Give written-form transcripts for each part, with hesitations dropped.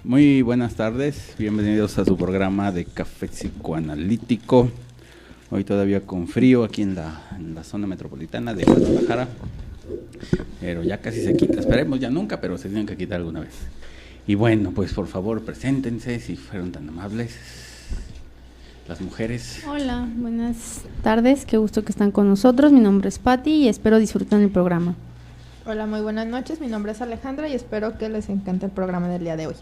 Muy buenas tardes, bienvenidos a su programa de Café Psicoanalítico. Hoy todavía con frío aquí en la zona metropolitana de Guadalajara, pero ya casi se quita, esperemos ya nunca, pero se tienen que quitar alguna vez. Y bueno, pues por favor preséntense si fueron tan amables, las mujeres. Hola, buenas tardes, qué gusto que están con nosotros, mi nombre es Patti y espero disfruten el programa. Hola, muy buenas noches, mi nombre es Alejandra y espero que les encante el programa del día de hoy.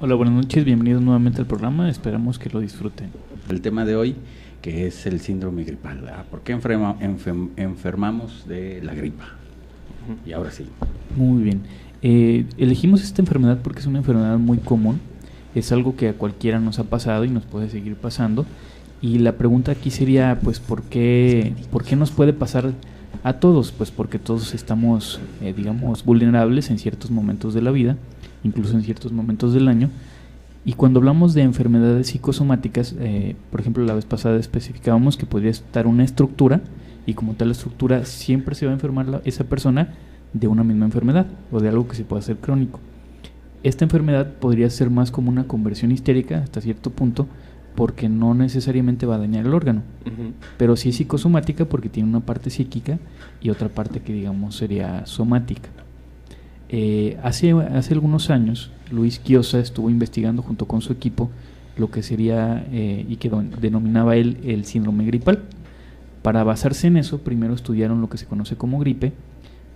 Hola, buenas noches, bienvenidos nuevamente al programa, esperamos que lo disfruten. El tema de hoy, que es el síndrome gripal, ¿verdad? ¿Por qué enfermamos de la gripa? Y ahora sí. Muy bien, elegimos esta enfermedad porque es una enfermedad muy común, es algo que a cualquiera nos ha pasado y nos puede seguir pasando. Y la pregunta aquí sería, pues, ¿por qué nos puede pasar a todos? Pues porque todos estamos, digamos, vulnerables en ciertos momentos de la vida, incluso en ciertos momentos del año. Y cuando hablamos de enfermedades psicosomáticas, por ejemplo, la vez pasada especificábamos que podría estar una estructura, y como tal estructura siempre se va a enfermar esa persona de una misma enfermedad o de algo que se pueda hacer crónico. Esta enfermedad podría ser más como una conversión histérica hasta cierto punto, porque no necesariamente va a dañar el órgano, pero sí es psicosomática porque tiene una parte psíquica y otra parte que digamos sería somática. Hace algunos años Luis Quiosa estuvo investigando junto con su equipo lo que sería y que denominaba él el síndrome gripal. Para basarse en eso, primero estudiaron lo que se conoce como gripe,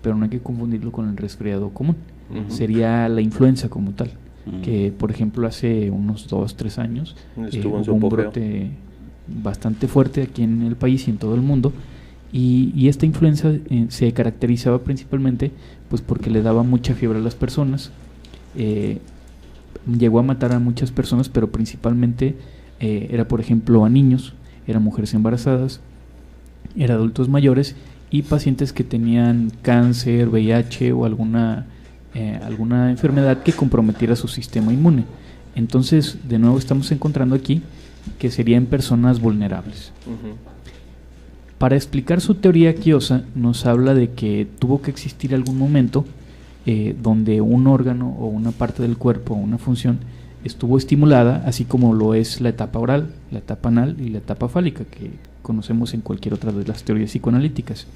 pero no hay que confundirlo con el resfriado común. Sería la influenza como tal, que por ejemplo hace unos 2-3 años hubo un brote bastante fuerte aquí en el país y en todo el mundo. Y esta influenza se caracterizaba principalmente pues porque le daba mucha fiebre a las personas, llegó a matar a muchas personas, pero principalmente era por ejemplo a niños, eran mujeres embarazadas, eran adultos mayores y pacientes que tenían cáncer, VIH o alguna enfermedad que comprometiera su sistema inmune. Entonces, de nuevo estamos encontrando aquí que serían personas vulnerables. Para explicar su teoría, Quiosa nos habla de que tuvo que existir algún momento donde un órgano o una parte del cuerpo o una función estuvo estimulada, así como lo es la etapa oral, la etapa anal y la etapa fálica, que conocemos en cualquier otra de las teorías psicoanalíticas.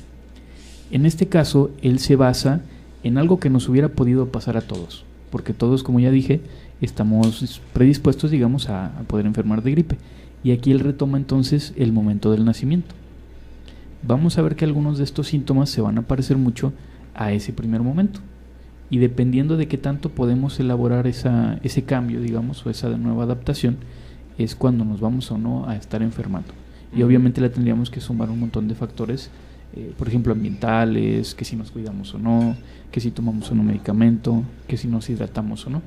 En este caso, él se basa en algo que nos hubiera podido pasar a todos, porque todos, como ya dije, estamos predispuestos, digamos, a poder enfermar de gripe. Y aquí él retoma entonces el momento del nacimiento. Vamos a ver que algunos de estos síntomas se van a parecer mucho a ese primer momento, y dependiendo de qué tanto podemos elaborar ese cambio, digamos, o esa nueva adaptación, es cuando nos vamos o no a estar enfermando. Y obviamente le tendríamos que sumar un montón de factores, por ejemplo ambientales, que si nos cuidamos o no, que si tomamos o no medicamento, que si nos hidratamos o no.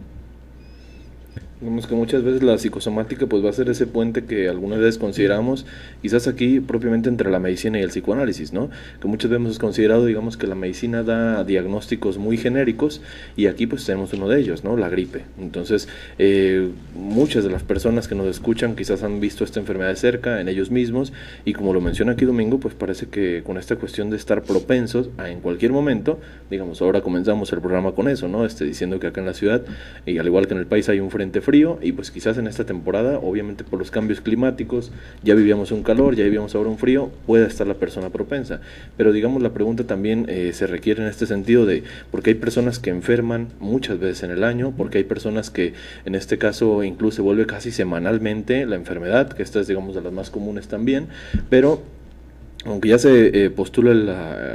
Vemos que muchas veces la psicosomática pues va a ser ese puente que algunas veces consideramos, quizás aquí propiamente entre la medicina y el psicoanálisis, ¿no? Que muchas veces hemos considerado, digamos, que la medicina da diagnósticos muy genéricos y aquí pues tenemos uno de ellos, ¿no? La gripe. Entonces, muchas de las personas que nos escuchan quizás han visto esta enfermedad de cerca en ellos mismos y como lo menciona aquí Domingo, pues parece que con esta cuestión de estar propensos a en cualquier momento, digamos, ahora comenzamos el programa con eso, ¿no? Diciendo que acá en la ciudad y al igual que en el país hay un frente frío y pues quizás en esta temporada, obviamente por los cambios climáticos, ya vivíamos un calor, ya vivíamos ahora un frío, puede estar la persona propensa, pero digamos la pregunta también se requiere en este sentido de, porque hay personas que enferman muchas veces en el año, porque hay personas que en este caso incluso se vuelve casi semanalmente la enfermedad, que esta es digamos de las más comunes también, pero aunque ya se postula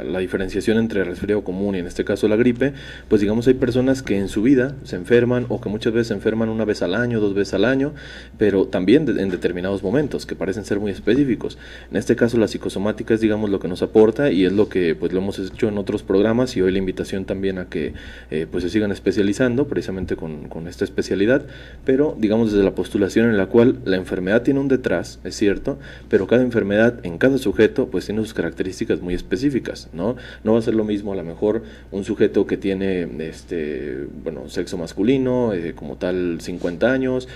la diferenciación entre resfriado común y en este caso la gripe, pues digamos hay personas que en su vida se enferman o que muchas veces se enferman una vez al año, 2 veces al año, pero también en determinados momentos que parecen ser muy específicos. En este caso la psicosomática es digamos lo que nos aporta y es lo que pues lo hemos hecho en otros programas y hoy la invitación también a que pues se sigan especializando precisamente con esta especialidad, pero digamos desde la postulación en la cual la enfermedad tiene un detrás, es cierto, pero cada enfermedad en cada sujeto pues tiene sus características muy específicas, ¿no? No va a ser lo mismo a lo mejor un sujeto que tiene sexo masculino, como tal 50 años,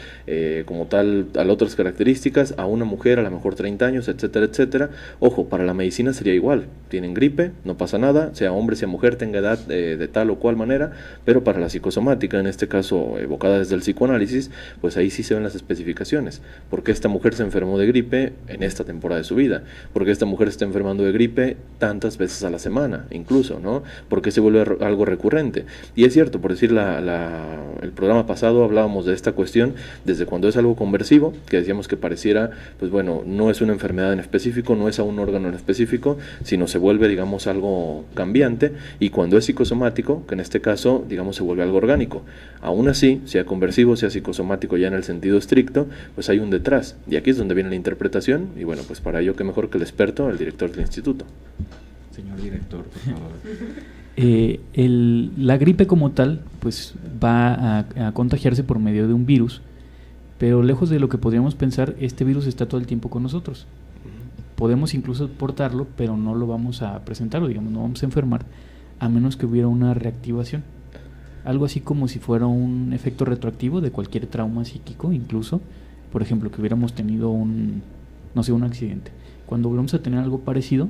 como tal otras características, a una mujer a lo mejor 30 años, etcétera, etcétera. Ojo, para la medicina sería igual, tienen gripe, no pasa nada, sea hombre, sea mujer, tenga edad de tal o cual manera, pero para la psicosomática, en este caso evocada desde el psicoanálisis, pues ahí sí se ven las especificaciones. ¿Por qué esta mujer se enfermó de gripe en esta temporada de su vida? ¿Por qué esta mujer está enfermando de gripe tantas veces a la semana, incluso, ¿no? ¿Por qué se vuelve algo recurrente? Y es cierto, por decir, el programa pasado hablábamos de esta cuestión desde cuando es algo conversivo, que decíamos que pareciera, pues bueno, no es una enfermedad en específico, no es a un órgano en específico, sino se vuelve, digamos, algo cambiante, y cuando es psicosomático, que en este caso, digamos, se vuelve algo orgánico. Aún así, sea conversivo, sea psicosomático ya en el sentido estricto, pues hay un detrás, y aquí es donde viene la interpretación, y bueno, pues para ello, qué mejor que el experto, el director del instituto. Señor director, por favor. La gripe como tal, pues va a contagiarse por medio de un virus, pero lejos de lo que podríamos pensar, este virus está todo el tiempo con nosotros. Podemos incluso portarlo, pero no lo vamos a presentar, o digamos, no vamos a enfermar, a menos que hubiera una reactivación. Algo así como si fuera un efecto retroactivo de cualquier trauma psíquico, incluso, por ejemplo, que hubiéramos tenido un accidente. Cuando volvemos a tener algo parecido,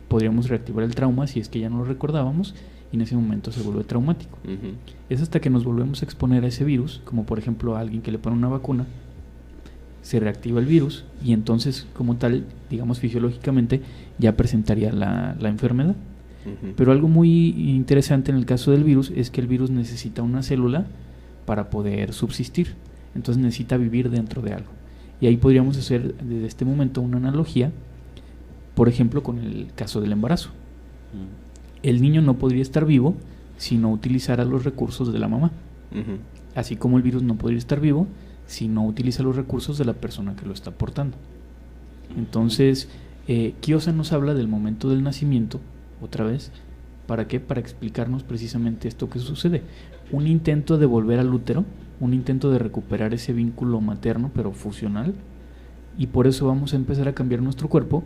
podríamos reactivar el trauma si es que ya no lo recordábamos, y en ese momento se vuelve traumático. Es hasta que nos volvemos a exponer a ese virus, como por ejemplo a alguien que le pone una vacuna, se reactiva el virus, y entonces como tal, digamos fisiológicamente, ya presentaría la enfermedad. Pero algo muy interesante en el caso del virus es que el virus necesita una célula para poder subsistir, entonces necesita vivir dentro de algo. Y ahí podríamos hacer desde este momento una analogía, por ejemplo, con el caso del embarazo. El niño no podría estar vivo si no utilizara los recursos de la mamá, así como el virus no podría estar vivo si no utiliza los recursos de la persona que lo está portando. Entonces, Kiosa nos habla del momento del nacimiento, otra vez, ¿para qué? Para explicarnos precisamente esto que sucede. Un intento de volver al útero, un intento de recuperar ese vínculo materno, pero fusional, y por eso vamos a empezar a cambiar nuestro cuerpo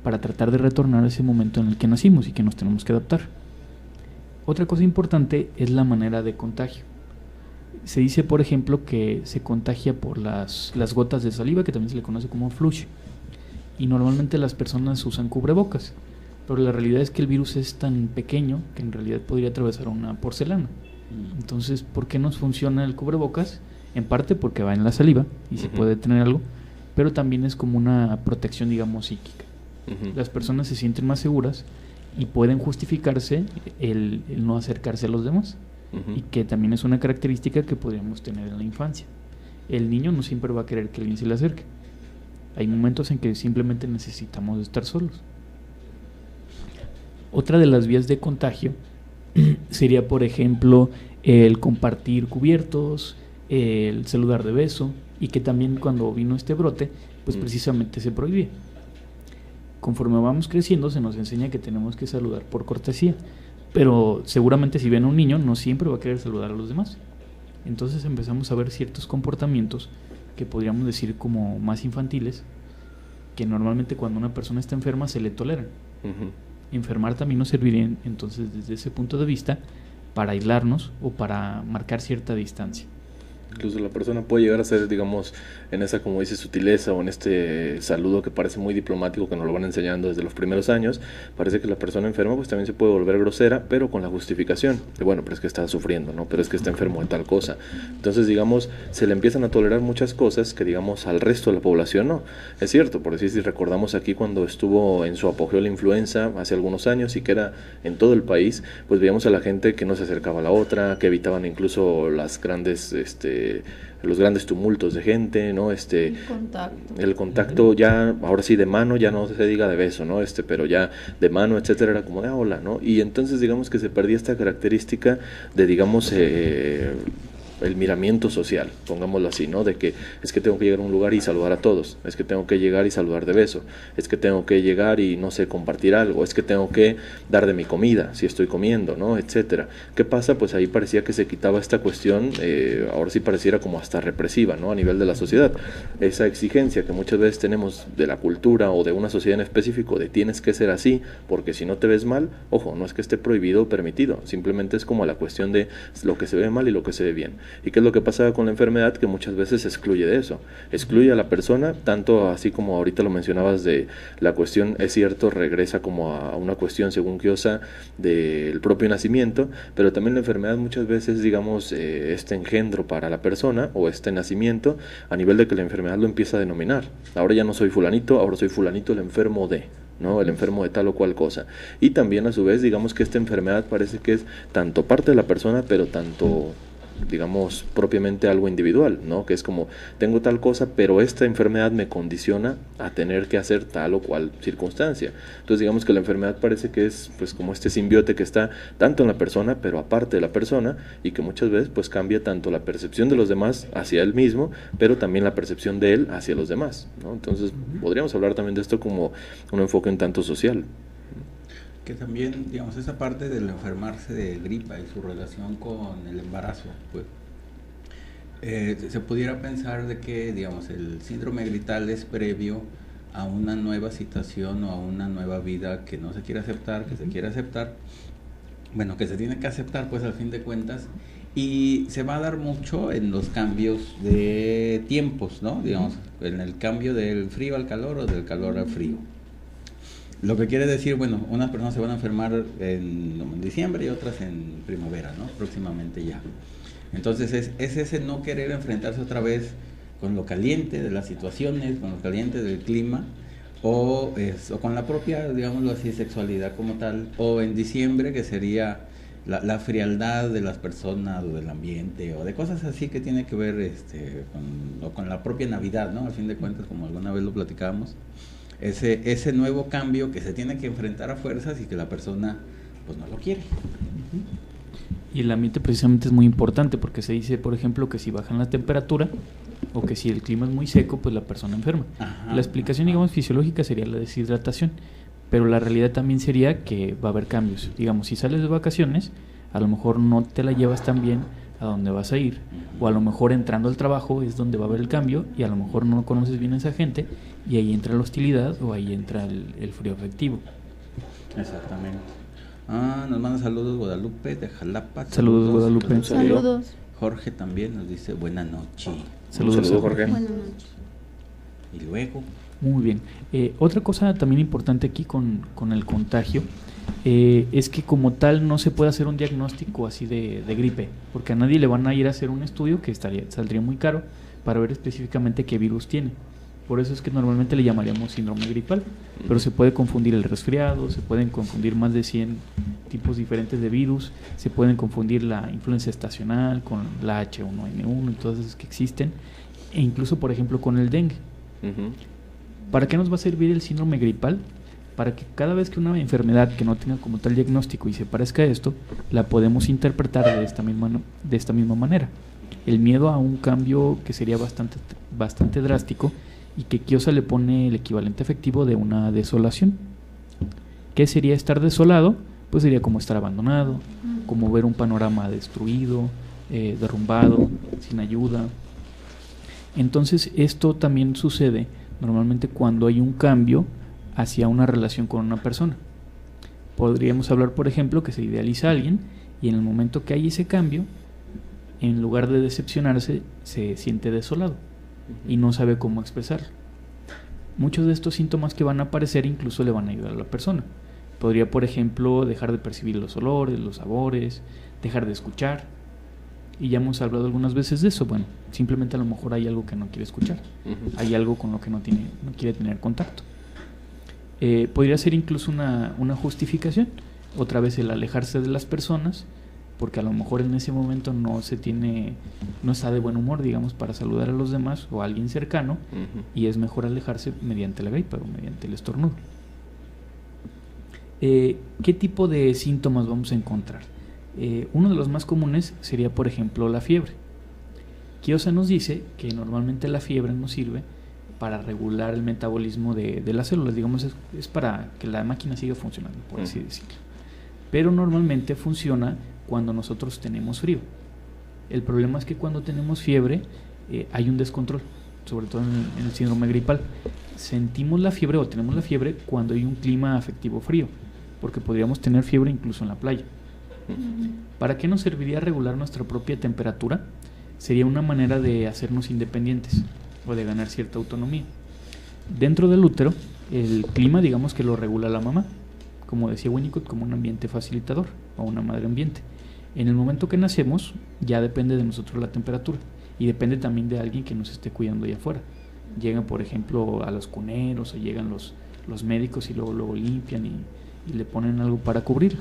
para tratar de retornar a ese momento en el que nacimos y que nos tenemos que adaptar. Otra cosa importante es la manera de contagio. Se dice, por ejemplo, que se contagia por las gotas de saliva, que también se le conoce como flush, y normalmente las personas usan cubrebocas, pero la realidad es que el virus es tan pequeño que en realidad podría atravesar una porcelana. Entonces, ¿por qué nos funciona el cubrebocas? En parte porque va en la saliva y se puede tener algo, pero también es como una protección, digamos, psíquica. Las personas se sienten más seguras y pueden justificarse el no acercarse a los demás, y que también es una característica que podríamos tener en la infancia. El niño no siempre va a querer que alguien se le acerque. Hay momentos en que simplemente necesitamos estar solos. Otra de las vías de contagio sería, por ejemplo, el compartir cubiertos, el saludar de beso, y que también cuando vino este brote, pues precisamente se prohibía. Conforme vamos creciendo, se nos enseña que tenemos que saludar por cortesía, pero seguramente si ven a un niño, no siempre va a querer saludar a los demás. Entonces empezamos a ver ciertos comportamientos que podríamos decir como más infantiles, que normalmente cuando una persona está enferma se le toleran. Enfermar también nos serviría entonces desde ese punto de vista para aislarnos o para marcar cierta distancia. Incluso la persona puede llegar a ser, digamos, en esa, como dice, sutileza, o en este saludo que parece muy diplomático, que nos lo van enseñando desde los primeros años. Parece que la persona enferma pues también se puede volver grosera, pero con la justificación de, bueno, pero es que está sufriendo, ¿no? Pero es que está enfermo de tal cosa. Entonces, digamos, se le empiezan a tolerar muchas cosas que, digamos, al resto de la población no. Es cierto, por decir, si recordamos aquí cuando estuvo en su apogeo la influenza hace algunos años y que era en todo el país, pues veíamos a la gente que no se acercaba a la otra, que evitaban incluso las grandes, los grandes tumultos de gente, ¿no? El contacto ya, ahora sí de mano, ya no se diga de beso, ¿no? Pero ya de mano, etcétera, era como de hola, ¿no? Y entonces digamos que se perdía esta característica de, digamos, el miramiento social, pongámoslo así, ¿no? De que es que tengo que llegar a un lugar y saludar a todos, es que tengo que llegar y saludar de beso, es que tengo que llegar y, no sé, compartir algo, es que tengo que dar de mi comida, si estoy comiendo, ¿no? Etcétera. ¿Qué pasa? Pues ahí parecía que se quitaba esta cuestión, ahora sí pareciera como hasta represiva, ¿no? A nivel de la sociedad. Esa exigencia que muchas veces tenemos de la cultura o de una sociedad en específico, de tienes que ser así, porque si no te ves mal, ojo, no es que esté prohibido o permitido, simplemente es como la cuestión de lo que se ve mal y lo que se ve bien. ¿Y qué es lo que pasa con la enfermedad? Que muchas veces excluye de eso, excluye a la persona, tanto así como ahorita lo mencionabas de la cuestión, es cierto, regresa como a una cuestión, según Kiosa, del propio nacimiento, pero también la enfermedad muchas veces, digamos, este engendro para la persona o este nacimiento, a nivel de que la enfermedad lo empieza a denominar. Ahora ya no soy fulanito, ahora soy fulanito el enfermo de, ¿no? El enfermo de tal o cual cosa. Y también a su vez, digamos que esta enfermedad parece que es tanto parte de la persona, pero tanto, digamos, propiamente algo individual, ¿no? Que es como, tengo tal cosa, pero esta enfermedad me condiciona a tener que hacer tal o cual circunstancia. Entonces, digamos que la enfermedad parece que es, pues, como este simbiote que está tanto en la persona, pero aparte de la persona, y que muchas veces, pues, cambia tanto la percepción de los demás hacia él mismo, pero también la percepción de él hacia los demás, ¿no? Entonces, podríamos hablar también de esto como un enfoque un tanto social. Que también, digamos, esa parte del enfermarse de gripa y su relación con el embarazo, pues se pudiera pensar de que, digamos, el síndrome grital es previo a una nueva situación o a una nueva vida que no se quiere aceptar, que se quiere aceptar, bueno, que se tiene que aceptar, pues al fin de cuentas, y se va a dar mucho en los cambios de tiempos, ¿no? Digamos, en el cambio del frío al calor o del calor al frío. Lo que quiere decir, bueno, unas personas se van a enfermar en diciembre y otras en primavera, ¿no? Próximamente ya. Entonces es ese no querer enfrentarse otra vez con lo caliente de las situaciones, con lo caliente del clima, o con la propia, digámoslo así, sexualidad como tal, o en diciembre que sería la frialdad de las personas o del ambiente, o de cosas así que tiene que ver con la propia Navidad, ¿no? Al fin de cuentas, como alguna vez lo platicábamos. Ese nuevo cambio que se tiene que enfrentar a fuerzas y que la persona pues no lo quiere. Y el ambiente precisamente es muy importante porque se dice, por ejemplo, que si bajan la temperatura o que si el clima es muy seco, pues la persona enferma. La explicación, digamos, fisiológica sería la deshidratación, pero la realidad también sería que va a haber cambios. Digamos, si sales de vacaciones, a lo mejor no te la llevas tan bien a donde vas a ir, o a lo mejor entrando al trabajo es donde va a haber el cambio y a lo mejor no conoces bien a esa gente y ahí entra la hostilidad o ahí entra el frío afectivo. Exactamente. Nos manda saludos Guadalupe de Jalapa. Saludos Guadalupe. Saludos. Jorge también nos dice buena noche. Saludos Jorge. Buenas noches. Y luego muy bien. Otra cosa también importante aquí con el contagio es que como tal no se puede hacer un diagnóstico así de gripe, porque a nadie le van a ir a hacer un estudio que saldría muy caro para ver específicamente qué virus tiene. Por eso es que normalmente le llamaríamos síndrome gripal, pero se puede confundir el resfriado, se pueden confundir más de 100 tipos diferentes de virus, se pueden confundir la influenza estacional con la H1N1 y todas esas que existen, e incluso por ejemplo con el dengue. ¿Para qué nos va a servir el síndrome gripal? Para que cada vez que una enfermedad que no tenga como tal diagnóstico y se parezca a esto, la podemos interpretar de esta misma manera. El miedo a un cambio que sería bastante drástico y que Kiosa le pone el equivalente efectivo de una desolación. ¿Qué sería estar desolado? Pues sería como estar abandonado, como ver un panorama destruido, derrumbado, sin ayuda. Entonces esto también sucede normalmente cuando hay un cambio hacia una relación con una persona. Podríamos hablar, por ejemplo, que se idealiza a alguien y en el momento que hay ese cambio, en lugar de decepcionarse, se siente desolado y no sabe cómo expresarlo. Muchos de estos síntomas que van a aparecer incluso le van a ayudar a la persona. Podría, por ejemplo, dejar de percibir los olores, los sabores, dejar de escuchar. Y ya hemos hablado algunas veces de eso. Bueno, simplemente a lo mejor hay algo que no quiere escuchar. Hay algo con lo que no quiere tener contacto. Podría ser incluso una justificación. Otra vez el alejarse de las personas, porque a lo mejor en ese momento no está de buen humor, digamos, para saludar a los demás o a alguien cercano, y es mejor alejarse mediante la gripa o mediante el estornudo. ¿Qué tipo de síntomas vamos a encontrar? Uno de los más comunes sería, por ejemplo, la fiebre. Kiosa nos dice que normalmente la fiebre nos sirve para regular el metabolismo de las células, digamos, es para que la máquina siga funcionando, por así decirlo. Pero normalmente funciona cuando nosotros tenemos frío. El problema es que cuando tenemos fiebre hay un descontrol, sobre todo en el síndrome gripal. Sentimos la fiebre o tenemos la fiebre cuando hay un clima afectivo frío, porque podríamos tener fiebre incluso en la playa. ¿Para qué nos serviría regular nuestra propia temperatura? Sería una manera de hacernos independientes o de ganar cierta autonomía. Dentro del útero, el clima, digamos que lo regula la mamá, como decía Winnicott, como un ambiente facilitador o una madre ambiente. En el momento que nacemos, ya depende de nosotros la temperatura y depende también de alguien que nos esté cuidando allá afuera. Llegan, por ejemplo, a los cuneros o llegan los médicos y luego limpian y le ponen algo para cubrirlo.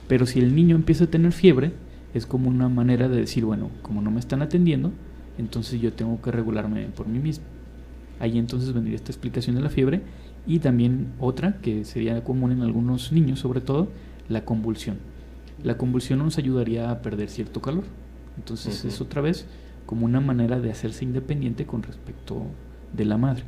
Pero si el niño empieza a tener fiebre, es como una manera de decir, bueno, como no me están atendiendo, entonces yo tengo que regularme por mí mismo. Ahí entonces vendría esta explicación de la fiebre y también otra que sería común en algunos niños, sobre todo, la convulsión. La convulsión nos ayudaría a perder cierto calor. Entonces es otra vez como una manera de hacerse independiente con respecto de la madre.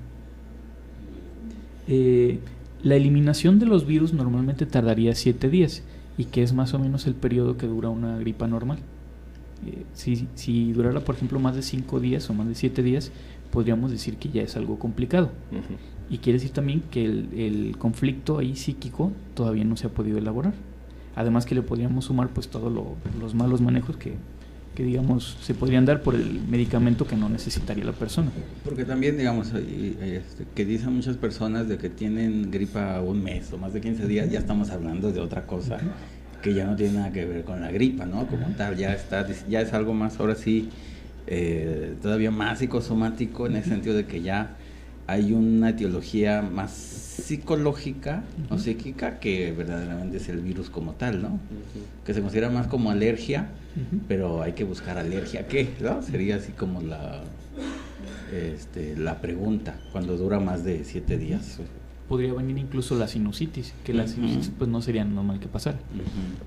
La eliminación de los virus normalmente tardaría 7 días y que es más o menos el periodo que dura una gripa normal. Si durara, por ejemplo, más de 5 días o más de 7 días, podríamos decir que ya es algo complicado. Y quiere decir también que el conflicto ahí psíquico todavía no se ha podido elaborar. Además que le podríamos sumar pues todos los malos manejos que digamos se podrían dar por el medicamento que no necesitaría la persona. Porque también, digamos, que dicen muchas personas de que tienen gripa un mes o más de 15 días, ya estamos hablando de otra cosa que ya no tiene nada que ver con la gripa, ¿no? Como tal, ya es algo más, ahora sí, todavía más psicosomático, en el sentido de que ya hay una etiología más psicológica o psíquica que verdaderamente es el virus como tal, ¿no? Que se considera más como alergia, pero hay que buscar alergia, ¿qué? ¿No? Sería así como la pregunta, cuando dura más de 7 días. Podría venir incluso la sinusitis, que la sinusitis pues no sería normal que pasara.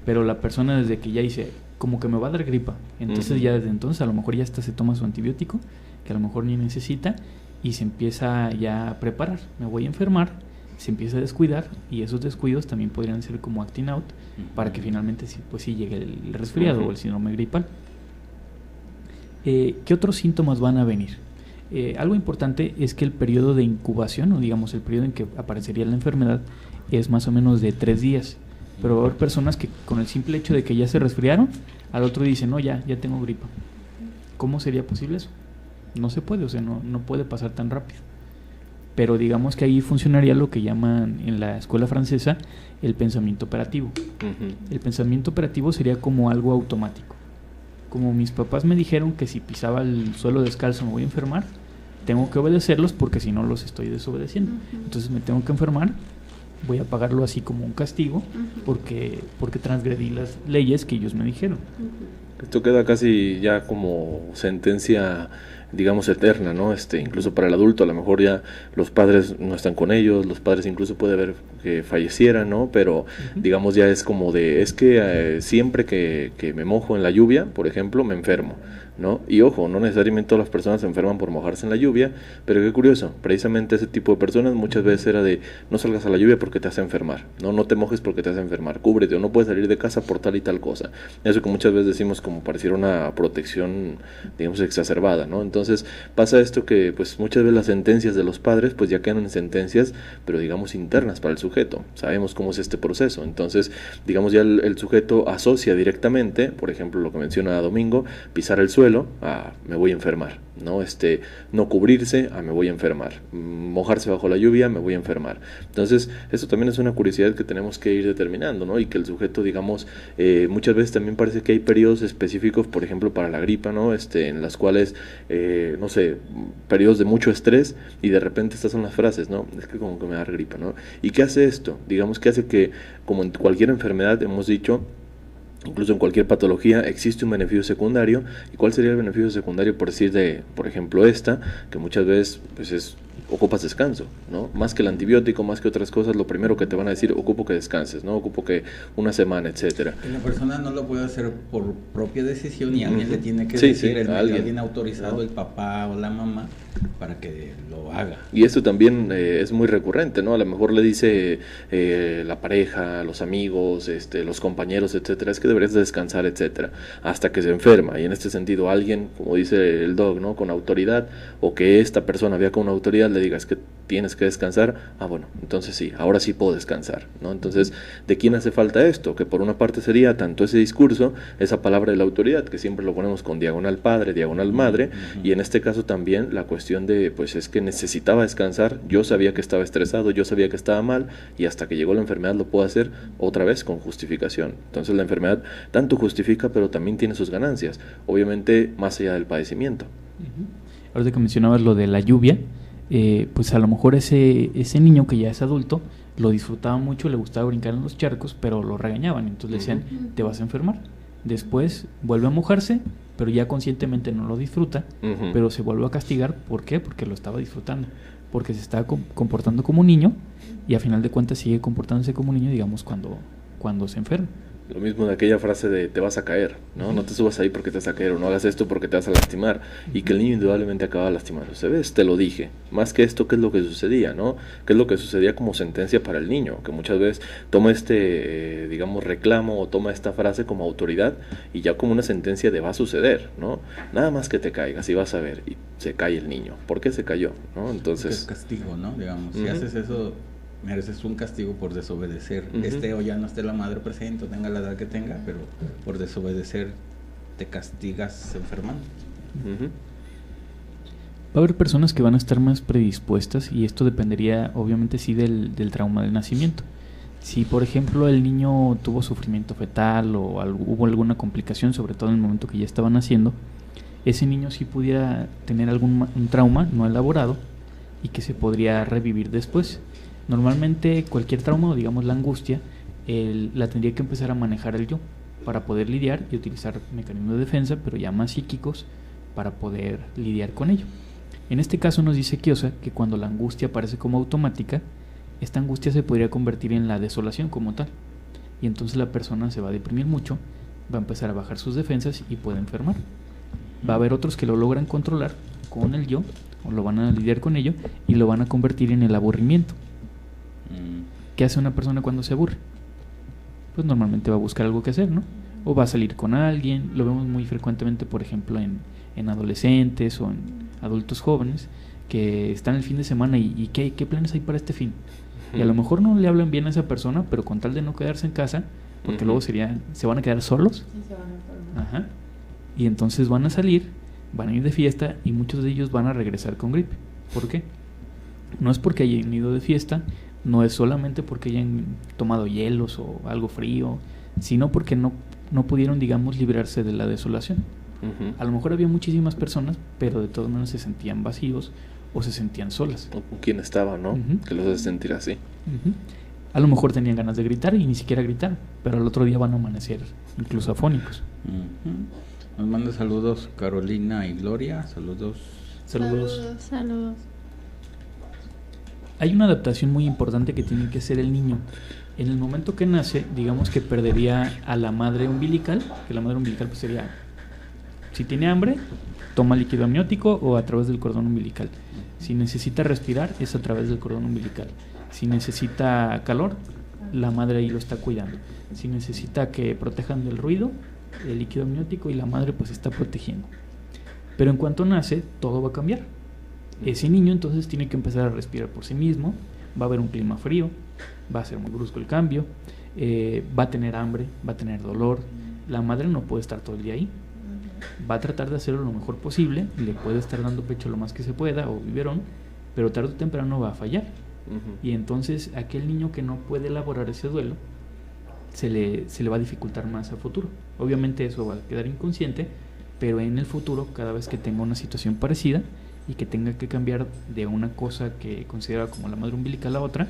Pero la persona desde que ya dice, como que me va a dar gripa, entonces ya desde entonces a lo mejor ya hasta se toma su antibiótico, que a lo mejor ni necesita, y se empieza ya a preparar, me voy a enfermar, se empieza a descuidar, y esos descuidos también podrían ser como acting out, para que finalmente sí llegue el resfriado o el síndrome gripal. ¿Qué otros síntomas van a venir? Algo importante es que el periodo de incubación, o digamos el periodo en que aparecería la enfermedad, es más o menos de 3 días. Pero va a haber personas que con el simple hecho de que ya se resfriaron, al otro dicen, no, ya tengo gripa. ¿Cómo sería posible eso? No se puede, o sea, no puede pasar tan rápido. Pero digamos que ahí funcionaría lo que llaman en la escuela francesa el pensamiento operativo. El pensamiento operativo sería como algo automático. Como mis papás me dijeron que si pisaba el suelo descalzo me voy a enfermar, tengo que obedecerlos porque si no los estoy desobedeciendo. Entonces me tengo que enfermar, voy a pagarlo así como un castigo porque transgredí las leyes que ellos me dijeron. Esto queda casi ya como sentencia, digamos, eterna, ¿no? Incluso para el adulto, a lo mejor ya los padres no están con ellos, los padres incluso puede haber que fallecieran, ¿no? Pero digamos ya es como es que siempre que me mojo en la lluvia, por ejemplo, me enfermo, ¿no? Y ojo, no necesariamente todas las personas se enferman por mojarse en la lluvia, pero qué curioso, precisamente ese tipo de personas muchas veces era de no salgas a la lluvia porque te hace enfermar, no te mojes porque te hace enfermar, cúbrete o no puedes salir de casa por tal y tal cosa. Eso que muchas veces decimos como pareciera una protección, digamos, exacerbada, ¿no? Entonces pasa esto que pues muchas veces las sentencias de los padres pues ya quedan en sentencias, pero digamos internas para el sujeto. Sabemos cómo es este proceso, entonces digamos ya el sujeto asocia directamente, por ejemplo lo que menciona Domingo, pisar el suelo a me voy a enfermar, ¿no? No cubrirse a me voy a enfermar, mojarse bajo la lluvia me voy a enfermar. Entonces esto también es una curiosidad que tenemos que ir determinando, ¿no? Y que el sujeto, digamos, muchas veces también parece que hay periodos específicos, por ejemplo para la gripa, ¿no? En las cuales no sé, periodos de mucho estrés y de repente estas son las frases, ¿no? Es que como que me da gripa, ¿no? ¿Y qué hace esto? Digamos que hace que, como en cualquier enfermedad hemos dicho, incluso en cualquier patología existe un beneficio secundario. ¿Y cuál sería el beneficio secundario, por decir por ejemplo, que muchas veces pues ocupas descanso, ¿no? Más que el antibiótico, más que otras cosas, lo primero que te van a decir, ocupo que descanses, ¿no? Ocupo que una semana, etcétera. La persona no lo puede hacer por propia decisión y alguien le tiene que Sí, decir, alguien autorizado, el papá o la mamá, para que lo haga. Y esto también es muy recurrente, ¿no? A lo mejor le dice la pareja, los amigos, los compañeros, etcétera, es que deberías descansar, etcétera, hasta que se enferma. Y en este sentido, alguien, como dice el doc, ¿no? Con autoridad, o que esta persona vea con autoridad, le diga, es que tienes que descansar. Ah, bueno, entonces sí, ahora sí puedo descansar, ¿no? Entonces, ¿de quién hace falta esto? Que por una parte sería tanto ese discurso, esa palabra de la autoridad, que siempre lo ponemos con diagonal padre, diagonal madre, y en este caso también la cuestión de, pues es que necesitaba descansar, yo sabía que estaba estresado, yo sabía que estaba mal, y hasta que llegó la enfermedad lo puedo hacer otra vez con justificación. Entonces la enfermedad tanto justifica, pero también tiene sus ganancias, obviamente más allá del padecimiento. Ahorita que mencionabas lo de la lluvia, pues a lo mejor ese niño que ya es adulto lo disfrutaba mucho, le gustaba brincar en los charcos, pero lo regañaban, entonces le decían, te vas a enfermar. Después vuelve a mojarse, pero ya conscientemente no lo disfruta, pero se vuelve a castigar. ¿Por qué? Porque lo estaba disfrutando, porque se estaba comportando como un niño, y a final de cuentas sigue comportándose como un niño, digamos, cuando se enferma. Lo mismo de aquella frase de te vas a caer, ¿no? No te subas ahí porque te vas a caer, o no hagas esto porque te vas a lastimar, y que el niño indudablemente acaba lastimándose. ¿Ves? Te lo dije. Más que esto, ¿qué es lo que sucedía, no? ¿Qué es lo que sucedía como sentencia para el niño? Que muchas veces toma digamos, reclamo, o toma esta frase como autoridad, y ya como una sentencia de va a suceder, ¿no? Nada más que te caigas y vas a ver, y se cae el niño. ¿Por qué se cayó? ¿No? Entonces... Es castigo, ¿no? Digamos, si haces eso, mereces un castigo por desobedecer. O ya no esté la madre presente, o tenga la edad que tenga, pero por desobedecer te castigas enfermando. Va a haber personas que van a estar más predispuestas, y esto dependería obviamente sí del trauma del nacimiento. Si por ejemplo el niño tuvo sufrimiento fetal o hubo alguna complicación, sobre todo en el momento que ya estaba naciendo, ese niño sí pudiera tener un trauma no elaborado y que se podría revivir después. Normalmente cualquier trauma, o digamos la angustia, la tendría que empezar a manejar el yo para poder lidiar y utilizar mecanismos de defensa, pero ya más psíquicos, para poder lidiar con ello. En este caso nos dice Kiosa que cuando la angustia aparece como automática, esta angustia se podría convertir en la desolación como tal, y entonces la persona se va a deprimir mucho, va a empezar a bajar sus defensas y puede enfermar. Va a haber otros que lo logran controlar con el yo, o lo van a lidiar con ello, y lo van a convertir en el aburrimiento. ¿Qué hace una persona cuando se aburre? Pues normalmente va a buscar algo que hacer, ¿no? O va a salir con alguien. Lo vemos muy frecuentemente, por ejemplo, en adolescentes o en adultos jóvenes que están el fin de semana y ¿qué planes hay para este fin? Y a lo mejor no le hablan bien a esa persona, pero con tal de no quedarse en casa, porque luego se van a quedar solos. Sí, se van a enfermar. Y entonces van a salir, van a ir de fiesta, y muchos de ellos van a regresar con gripe. ¿Por qué? No es porque hayan ido de fiesta, no es solamente porque hayan tomado hielos o algo frío, sino porque no pudieron, digamos, librarse de la desolación. A lo mejor había muchísimas personas, pero de todas maneras se sentían vacíos o se sentían solas. O con quién estaba, ¿no? Que los hace sentir así. A lo mejor tenían ganas de gritar y ni siquiera gritaron, pero al otro día van a amanecer incluso afónicos. Nos manda saludos Carolina y Gloria. Saludos. Saludos. Hay una adaptación muy importante que tiene que hacer el niño. En el momento que nace, digamos que perdería a la madre umbilical, que la madre umbilical pues sería, si tiene hambre, toma líquido amniótico o a través del cordón umbilical. Si necesita respirar, es a través del cordón umbilical. Si necesita calor, la madre ahí lo está cuidando. Si necesita que protejan del ruido, el líquido amniótico, y la madre pues está protegiendo. Pero en cuanto nace, todo va a cambiar. Ese niño entonces tiene que empezar a respirar por sí mismo, va a haber un clima frío, va a ser muy brusco el cambio, va a tener hambre, va a tener dolor. La madre no puede estar todo el día ahí, va a tratar de hacerlo lo mejor posible, le puede estar dando pecho lo más que se pueda o biberón, pero tarde o temprano va a fallar. Y entonces aquel niño que no puede elaborar ese duelo se le va a dificultar más a futuro. Obviamente eso va a quedar inconsciente, pero en el futuro, cada vez que tenga una situación parecida y que tenga que cambiar de una cosa que considera como la madre umbilical a otra,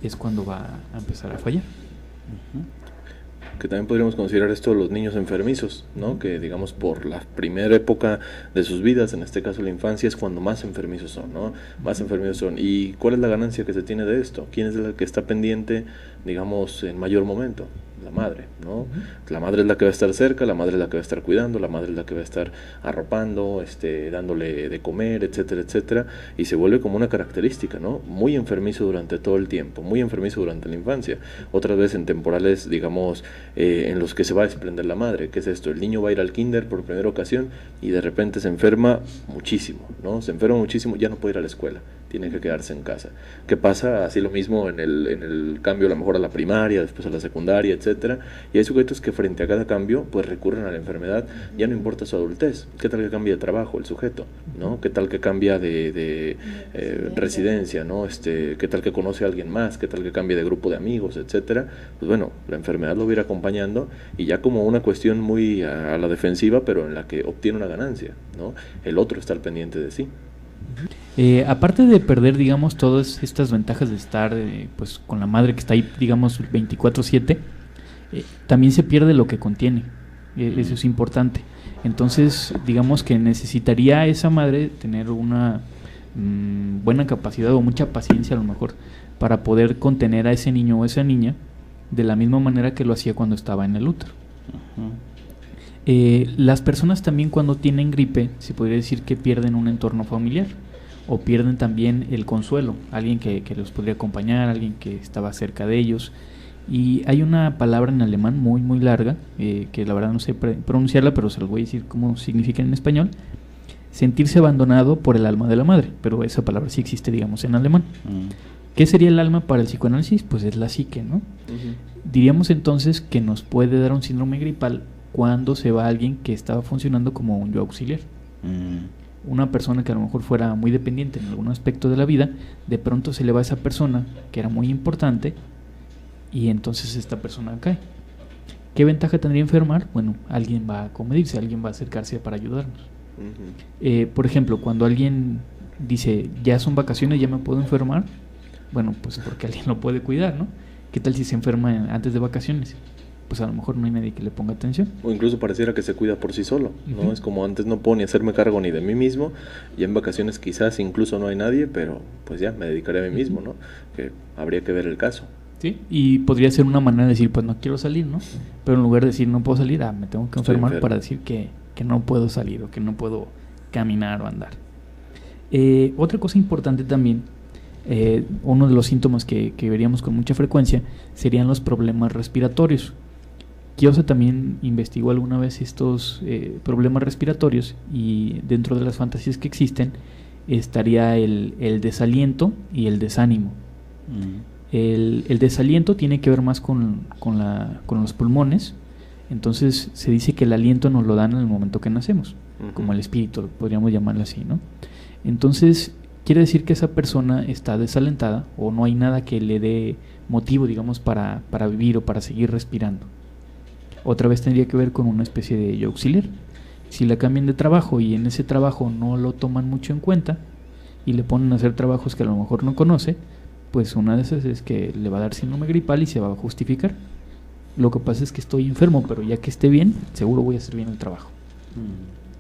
es cuando va a empezar a fallar. que también podríamos considerar esto los niños enfermizos, ¿no? Que digamos por la primera época de sus vidas, en este caso la infancia, es cuando más enfermizos son, ¿no? Más enfermizos son. ¿Y cuál es la ganancia que se tiene de esto? ¿Quién es el que está pendiente, digamos, en mayor momento? La madre, ¿no? La madre es la que va a estar cerca, la madre es la que va a estar cuidando, la madre es la que va a estar arropando, dándole de comer, etcétera, etcétera, y se vuelve como una característica, ¿no? Muy enfermizo durante todo el tiempo, muy enfermizo durante la infancia, otras veces en temporales, digamos, en los que se va a desprender la madre. ¿Qué es esto? El niño va a ir al kinder por primera ocasión y de repente se enferma muchísimo, ¿no? Se enferma muchísimo, ya no puede ir a la escuela, tiene que quedarse en casa. ¿Qué pasa? Así lo mismo en el cambio a lo mejor a la primaria, después a la secundaria, etcétera. Y hay sujetos que frente a cada cambio pues recurren a la enfermedad, ya no importa su adultez. ¿Qué tal que cambia de trabajo el sujeto? ¿No? ¿Qué tal que cambia de residencia? ¿No? ¿Qué tal que conoce a alguien más? ¿Qué tal que cambia de grupo de amigos, etcétera? Pues bueno, la enfermedad lo va a ir acompañando y ya como una cuestión muy a la defensiva, pero en la que obtiene una ganancia, ¿no? El otro está al pendiente de sí. Aparte de perder, digamos, todas estas ventajas de estar pues con la madre que está ahí, digamos, 24/7, también se pierde lo que contiene. Eso es importante. Entonces, digamos que necesitaría esa madre tener una buena capacidad o mucha paciencia a lo mejor para poder contener a ese niño o esa niña de la misma manera que lo hacía cuando estaba en el útero. Las personas también cuando tienen gripe, se podría decir que pierden un entorno familiar o pierden también el consuelo, alguien que los podría acompañar, alguien que estaba cerca de ellos. Y hay una palabra en alemán muy muy larga, que la verdad no sé pronunciarla, pero se los voy a decir cómo significa en español: sentirse abandonado por el alma de la madre, pero esa palabra sí existe, digamos, en alemán. ¿Qué sería el alma para el psicoanálisis? Pues es la psique, ¿no? Diríamos entonces que nos puede dar un síndrome gripal cuando se va alguien que estaba funcionando como un yo auxiliar. Una persona que a lo mejor fuera muy dependiente en algún aspecto de la vida, de pronto se le va a esa persona que era muy importante y entonces esta persona cae. ¿Qué ventaja tendría enfermar? Bueno, alguien va a comedirse, alguien va a acercarse para ayudarnos. Por ejemplo, cuando alguien dice, ya son vacaciones, ya me puedo enfermar, bueno, pues porque alguien lo puede cuidar, ¿no? ¿Qué tal si se enferma antes de vacaciones? Pues a lo mejor no hay nadie que le ponga atención. O incluso pareciera que se cuida por sí solo, ¿no? Es como antes no puedo ni hacerme cargo ni de mí mismo, y en vacaciones quizás incluso no hay nadie, pero pues ya me dedicaré a mí mismo, ¿no? Que habría que ver el caso. Sí, y podría ser una manera de decir, pues no quiero salir, ¿no? Pero en lugar de decir no puedo salir, me tengo que enfermar para decir que no puedo salir o que no puedo caminar o andar. Otra cosa importante también, uno de los síntomas que veríamos con mucha frecuencia serían los problemas respiratorios. Kiosa también investigó alguna vez estos problemas respiratorios, y dentro de las fantasías que existen estaría el desaliento y el desánimo. El desaliento tiene que ver más con los pulmones. Entonces se dice que el aliento nos lo dan en el momento que nacemos, como el espíritu, podríamos llamarlo así, ¿no? Entonces quiere decir que esa persona está desalentada o no hay nada que le dé motivo, digamos, para vivir o para seguir respirando. Otra vez tendría que ver con una especie de yo auxiliar. Si la cambian de trabajo y en ese trabajo no lo toman mucho en cuenta y le ponen a hacer trabajos que a lo mejor no conoce, pues una de esas es que le va a dar síndrome gripal y se va a justificar. Lo que pasa es que estoy enfermo, pero ya que esté bien, seguro voy a hacer bien el trabajo.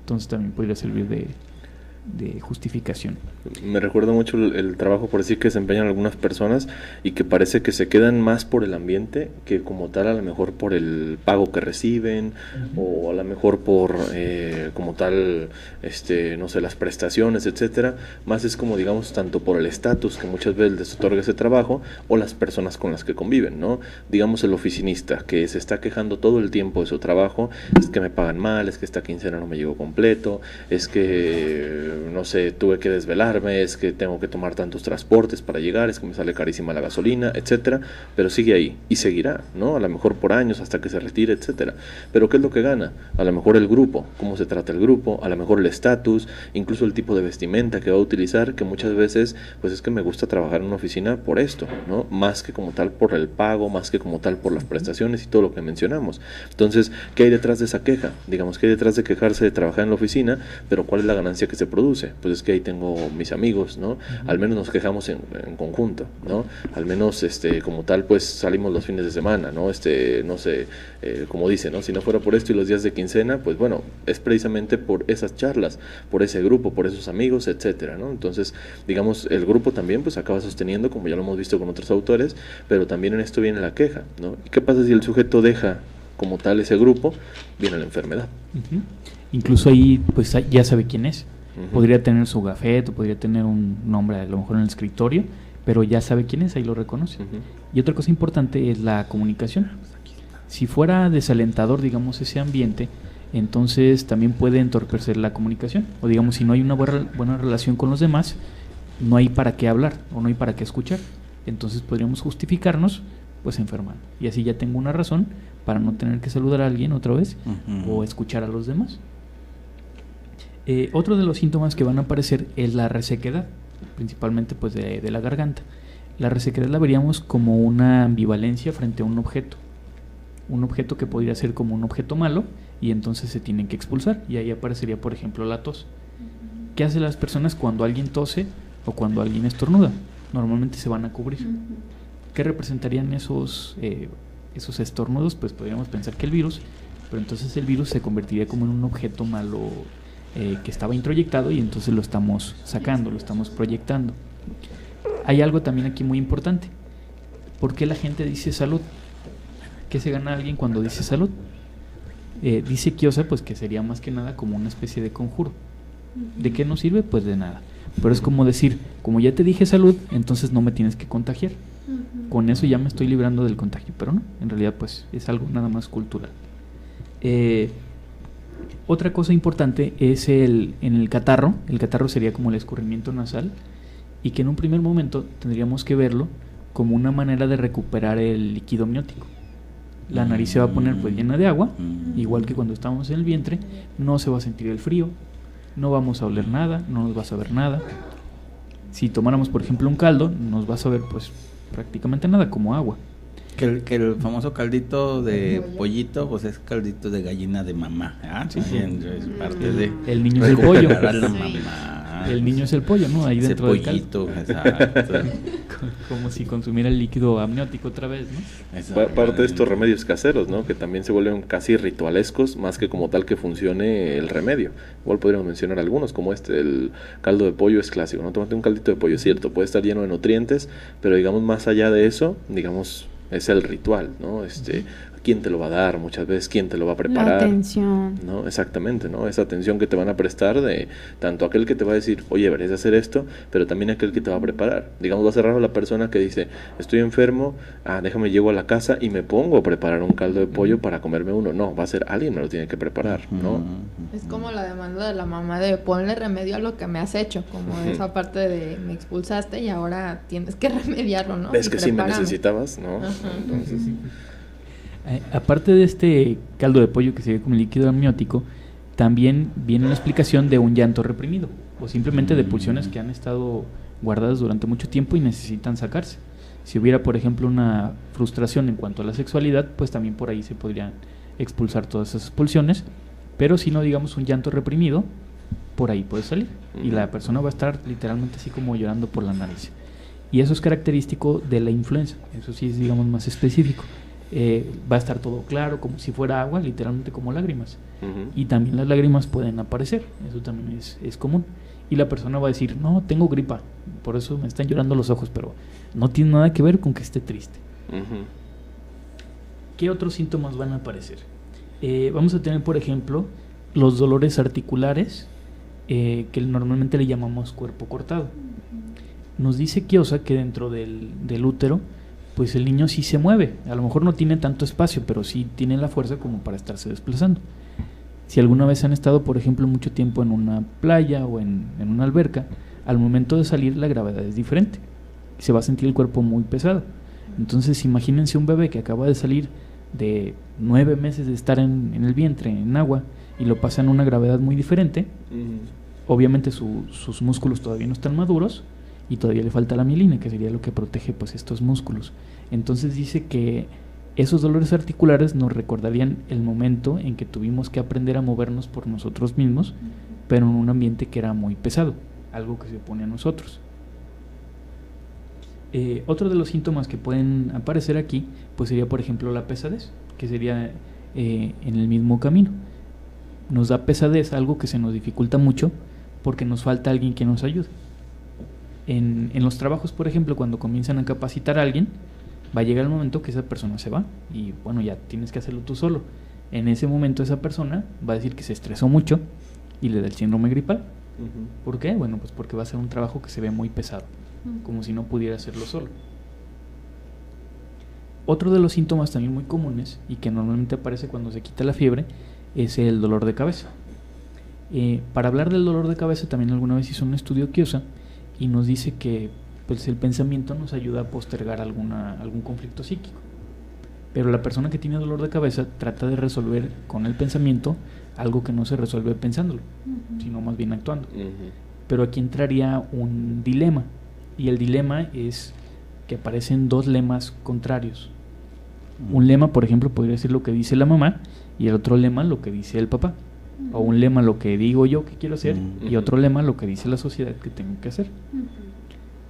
Entonces también podría servir de justificación. Me recuerda mucho el trabajo, por decir, que desempeñan algunas personas y que parece que se quedan más por el ambiente que como tal, a lo mejor por el pago que reciben, o a lo mejor por como tal, no sé, las prestaciones, etcétera. Más es como, digamos, tanto por el estatus que muchas veces les otorga ese trabajo, o las personas con las que conviven, ¿no? Digamos el oficinista que se está quejando todo el tiempo de su trabajo: es que me pagan mal, es que esta quincena no me llegó completo, es que no sé, tuve que desvelarme, es que tengo que tomar tantos transportes para llegar, es que me sale carísima la gasolina, etcétera. Pero sigue ahí y seguirá, ¿no? A lo mejor por años hasta que se retire, etcétera. Pero ¿qué es lo que gana? A lo mejor el grupo, cómo se trata el grupo, a lo mejor el estatus, incluso el tipo de vestimenta que va a utilizar, que muchas veces pues es que me gusta trabajar en una oficina por esto, ¿no? Más que como tal por el pago, más que como tal por las prestaciones y todo lo que mencionamos. Entonces, ¿qué hay detrás de esa queja? Digamos, ¿qué hay detrás de quejarse de trabajar en la oficina? Pero ¿cuál es la ganancia que se produce produce? Pues es que ahí tengo mis amigos, ¿no? Al menos nos quejamos en conjunto, ¿no? Al menos como tal pues salimos los fines de semana, ¿no? No sé, como dice, ¿no? Si no fuera por esto y los días de quincena, pues bueno, es precisamente por esas charlas, por ese grupo, por esos amigos, etcétera, ¿no? Entonces, digamos, el grupo también pues acaba sosteniendo, como ya lo hemos visto con otros autores, pero también en esto viene la queja, ¿no? ¿Y qué pasa si el sujeto deja como tal ese grupo? Viene la enfermedad. Incluso ahí pues ya sabe quién es. Podría tener su gafete, o podría tener un nombre a lo mejor en el escritorio, pero ya sabe quién es, ahí lo reconoce. Y otra cosa importante es la comunicación. Si fuera desalentador, digamos, ese ambiente, entonces también puede entorpecer la comunicación. O digamos, si no hay una buena relación con los demás, no hay para qué hablar o no hay para qué escuchar. Entonces podríamos justificarnos pues enfermando. Y así ya tengo una razón para no tener que saludar a alguien otra vez o escuchar a los demás. Otro de los síntomas que van a aparecer es la resequedad, principalmente pues de la garganta. La resequedad la veríamos como una ambivalencia frente a un objeto que podría ser como un objeto malo y entonces se tienen que expulsar, y ahí aparecería por ejemplo la tos. ¿Qué hacen las personas cuando alguien tose o cuando alguien estornuda? Normalmente se van a cubrir. ¿Qué representarían esos estornudos? Pues podríamos pensar que el virus, pero entonces el virus se convertiría como en un objeto malo que estaba introyectado y entonces lo estamos sacando, lo estamos proyectando. Hay algo también aquí muy importante. ¿Por qué la gente dice salud? ¿Qué se gana alguien cuando dice salud? Dice Kiosa pues que sería más que nada como una especie de conjuro. ¿De qué nos sirve? Pues de nada. Pero es como decir, como ya te dije salud, entonces no me tienes que contagiar. Con eso ya me estoy librando del contagio, pero no, en realidad pues es algo nada más cultural. Otra cosa importante es en el catarro sería como el escurrimiento nasal, y que en un primer momento tendríamos que verlo como una manera de recuperar el líquido amniótico. La nariz se va a poner pues llena de agua, igual que cuando estamos en el vientre, no se va a sentir el frío, no vamos a oler nada, no nos va a saber nada. Si tomáramos por ejemplo un caldo, nos va a saber pues prácticamente nada, como agua. Que el famoso caldito de pollito, pues es caldito de gallina de mamá. Sí, es parte de... El niño es el pollo. A la mamá. El niño es el pollo, ¿no? Ahí dentro del pollito, exacto. Como si consumiera el líquido amniótico otra vez, ¿no? Parte de estos remedios caseros, ¿no? Que también se vuelven casi ritualescos, más que como tal que funcione el remedio. Igual podríamos mencionar algunos, como el caldo de pollo es clásico, ¿no? Tómate un caldito de pollo, es cierto, puede estar lleno de nutrientes, pero digamos más allá de eso, digamos, es el ritual, ¿no? ¿Quién te lo va a dar? Muchas veces, ¿quién te lo va a preparar? La atención. ¿No? Exactamente, ¿no? Esa atención que te van a prestar de tanto aquel que te va a decir, oye, deberías de hacer esto, pero también aquel que te va a preparar. Digamos, va a ser raro la persona que dice, estoy enfermo, déjame, llego a la casa y me pongo a preparar un caldo de pollo para comerme uno. No, va a ser alguien me lo tiene que preparar, ¿no? Es como la demanda de la mamá de ponle remedio a lo que me has hecho, como esa parte de me expulsaste y ahora tienes que remediarlo, ¿no? Es que sí me necesitabas, ¿no? Entonces... aparte de este caldo de pollo que se ve como líquido amniótico, también viene la explicación de un llanto reprimido o simplemente de pulsiones que han estado guardadas durante mucho tiempo y necesitan sacarse. Si hubiera, por ejemplo, una frustración en cuanto a la sexualidad, pues también por ahí se podrían expulsar todas esas pulsiones, pero si no, digamos, un llanto reprimido, por ahí puede salir y la persona va a estar literalmente así como llorando por la nariz. Y eso es característico de la influenza, eso sí es, digamos, más específico. Va a estar todo claro, como si fuera agua, literalmente como lágrimas. Y también las lágrimas pueden aparecer, eso también es común. Y la persona va a decir, no, tengo gripa, por eso me están llorando los ojos, pero no tiene nada que ver con que esté triste. ¿Qué otros síntomas van a aparecer? Vamos a tener, por ejemplo, los dolores articulares, que normalmente le llamamos cuerpo cortado. Nos dice Kiosa que dentro del útero, pues el niño sí se mueve, a lo mejor no tiene tanto espacio, pero sí tiene la fuerza como para estarse desplazando. Si alguna vez han estado, por ejemplo, mucho tiempo en una playa o en una alberca, al momento de salir la gravedad es diferente, se va a sentir el cuerpo muy pesado. Entonces imagínense un bebé que acaba de salir de 9 meses de estar en el vientre, en agua, y lo pasa en una gravedad muy diferente. Obviamente sus músculos todavía no están maduros, y todavía le falta la mielina, que sería lo que protege pues estos músculos. Entonces dice que Esos dolores articulares nos recordarían el momento en que tuvimos que aprender a movernos por nosotros mismos, pero en un ambiente que era muy pesado, algo que se opone a nosotros. Otro de los síntomas que pueden aparecer aquí, pues sería por ejemplo la pesadez, que sería en el mismo camino. Nos da pesadez, algo que se nos dificulta mucho porque nos falta alguien que nos ayude. En los trabajos, por ejemplo, cuando comienzan a capacitar a alguien, va a llegar el momento que esa persona se va y bueno, ya tienes que hacerlo tú solo. En ese momento esa persona va a decir que se estresó mucho y le da el síndrome gripal. Ujú. ¿Por qué? Bueno, pues porque va a ser un trabajo que se ve muy pesado, como si no pudiera hacerlo solo. Otro de los síntomas también muy comunes y que normalmente aparece cuando se quita la fiebre es el dolor de cabeza. Para hablar del dolor de cabeza también alguna vez hizo un estudio Kiosa y nos dice que pues, el pensamiento nos ayuda a postergar algún conflicto psíquico. Pero la persona que tiene dolor de cabeza trata de resolver con el pensamiento algo que no se resuelve pensándolo, sino más bien actuando. Ujú. Pero aquí entraría un dilema, y el dilema es que aparecen dos lemas contrarios. Un lema, por ejemplo, podría ser lo que dice la mamá, y el otro lema lo que dice el papá. O un lema lo que digo yo que quiero hacer, y otro lema lo que dice la sociedad que tengo que hacer.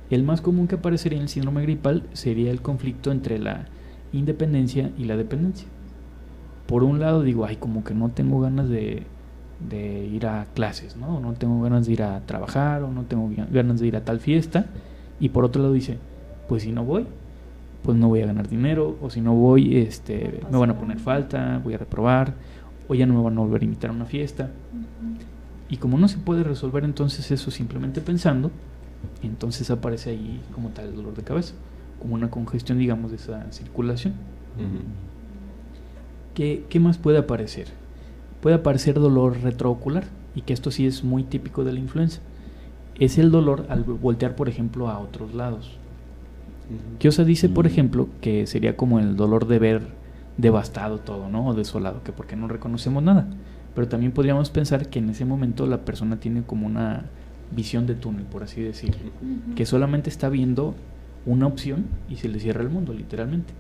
El más común que aparecería en el síndrome gripal sería el conflicto entre la independencia y la dependencia. Por un lado digo, ay, como que no tengo ganas de ir a clases, ¿no? O no tengo ganas de ir a trabajar, o no tengo ganas de ir a tal fiesta. Y por otro lado dice, pues si no voy, pues no voy a ganar dinero, o si no voy, me van a poner falta, voy a reprobar, o ya no me van a volver a invitar a una fiesta. Y como no se puede resolver entonces eso simplemente pensando, entonces aparece ahí como tal el dolor de cabeza, como una congestión, digamos, de esa circulación. Ujú. ¿Qué más puede aparecer? Puede aparecer dolor retroocular, y que esto sí es muy típico de la influenza. Es el dolor al voltear, por ejemplo, a otros lados. Ujú. Kiosa dice, por ejemplo, que sería como el dolor de ver devastado todo, ¿no? O desolado, que porque no reconocemos nada. Pero también podríamos pensar que en ese momento la persona tiene como una visión de túnel, por así decirlo, que solamente está viendo una opción y se le cierra el mundo, literalmente.